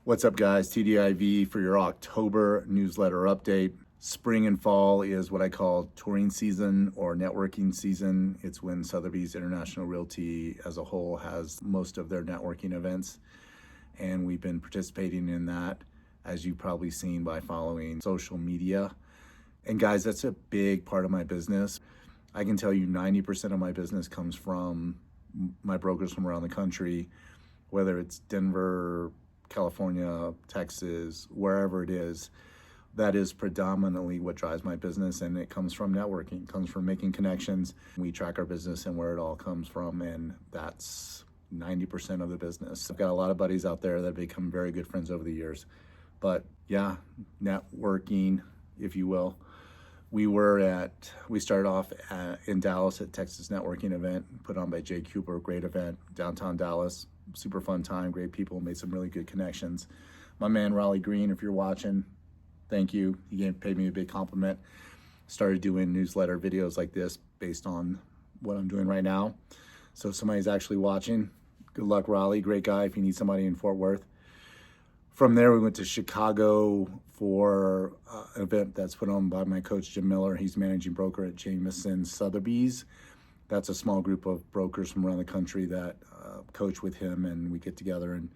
What's up, guys? TDIV for your October newsletter update. Spring and fall is what I call touring season or networking season. It's when Sotheby's International Realty as a whole has most of their networking events. And we've been participating in that, as you've probably seen by following social media. And guys, that's a big part of my business. I can tell you 90% of my business comes from my brokers from around the country, whether it's Denver, California, Texas, wherever it is. That is predominantly what drives my business, and it comes from networking, it comes from making connections. We track our business and where it all comes from, and that's 90% of the business. I've got a lot of buddies out there that have become very good friends over the years. But yeah, networking, if you will. We started off in Dallas at Texas Networking event put on by Jay Cooper, great event, downtown Dallas. Super fun time, great people, made some really good connections. My man, Raleigh Green, if you're watching, thank you. He paid me a big compliment. Started doing newsletter videos like this based on what I'm doing right now. So if somebody's actually watching, good luck, Raleigh. Great guy if you need somebody in Fort Worth. From there, we went to Chicago for an event that's put on by my coach, Jim Miller. He's managing broker at Jamieson Sotheby's. That's a small group of brokers from around the country that coach with him, and we get together and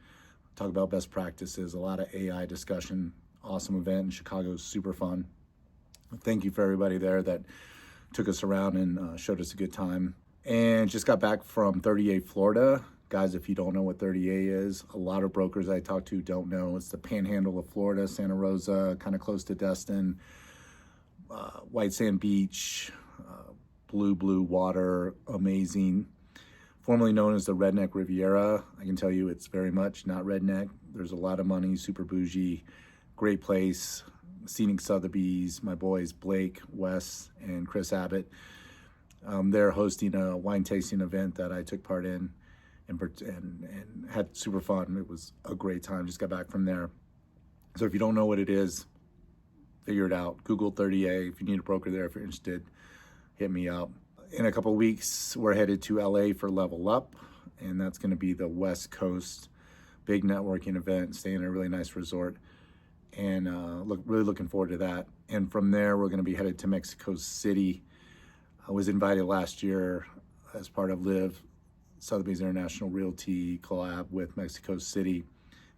talk about best practices, a lot of AI discussion. Awesome event in Chicago, super fun. Thank you for everybody there that took us around and showed us a good time. And just got back from 30A, Florida. Guys, if you don't know what 30A is, a lot of brokers I talk to don't know. It's the panhandle of Florida, Santa Rosa, kind of close to Destin, White Sand Beach, blue water, amazing. Formerly known as the Redneck Riviera. I can tell you it's very much not redneck. There's a lot of money, super bougie, great place. Scenic Sotheby's, my boys Blake, Wes, and Chris Abbott. They're hosting a wine tasting event that I took part in and had super fun. It was a great time, just got back from there. So if you don't know what it is, figure it out. Google 30A. If you need a broker there, if you're interested, hit me up. In a couple of weeks, we're headed to LA for Level Up, and that's going to be the West Coast big networking event, staying in a really nice resort, and really looking forward to that. And from there, we're going to be headed to Mexico City. I was invited last year as part of LIV, Sotheby's International Realty collab with Mexico City,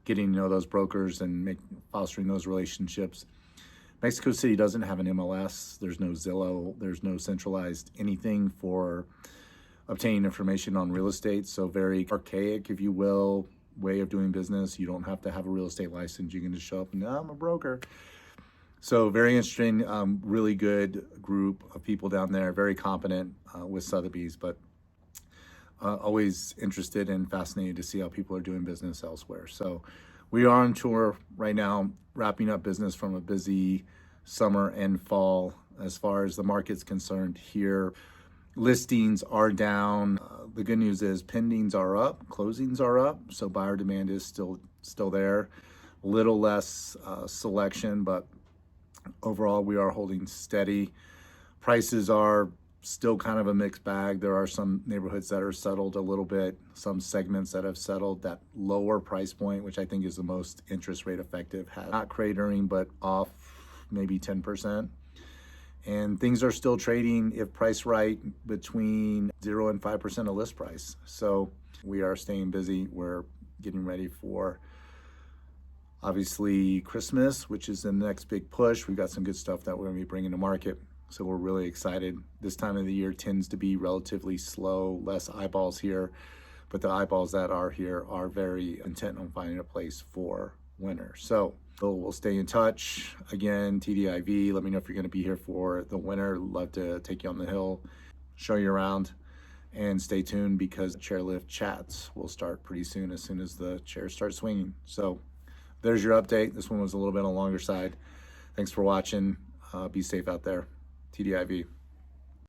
getting to know those brokers and fostering those relationships. Mexico City doesn't have an MLS. There's no Zillow. There's no centralized anything for obtaining information on real estate. So very archaic, if you will, way of doing business. You don't have to have a real estate license. You can just show up and, I'm a broker. So very interesting, really good group of people down there, very competent with Sotheby's, but always interested and fascinated to see how people are doing business elsewhere. So we are on tour right now, wrapping up business from a busy summer and fall. As far as the market's concerned here, listings are down. The good news is pendings are up, closings are up, so buyer demand is still there. A little less selection, but overall we are holding steady. Prices are still kind of a mixed bag. There are some neighborhoods that are settled a little bit, some segments that have settled. That lower price point, which I think is the most interest rate effective, not cratering, but off maybe 10%. And things are still trading, if priced right, between 0 and 5% of list price. So we are staying busy. We're getting ready for, obviously, Christmas, which is the next big push. We've got some good stuff that we're going to be bringing to market. So we're really excited. This time of the year tends to be relatively slow, less eyeballs here, but the eyeballs that are here are very intent on finding a place for winter. So we'll stay in touch. Again, TDIV, let me know if you're going to be here for the winter. Love to take you on the hill, show you around, and stay tuned because chairlift chats will start pretty soon as the chairs start swinging. So there's your update. This one was a little bit on the longer side. Thanks for watching. Be safe out there. TDIV.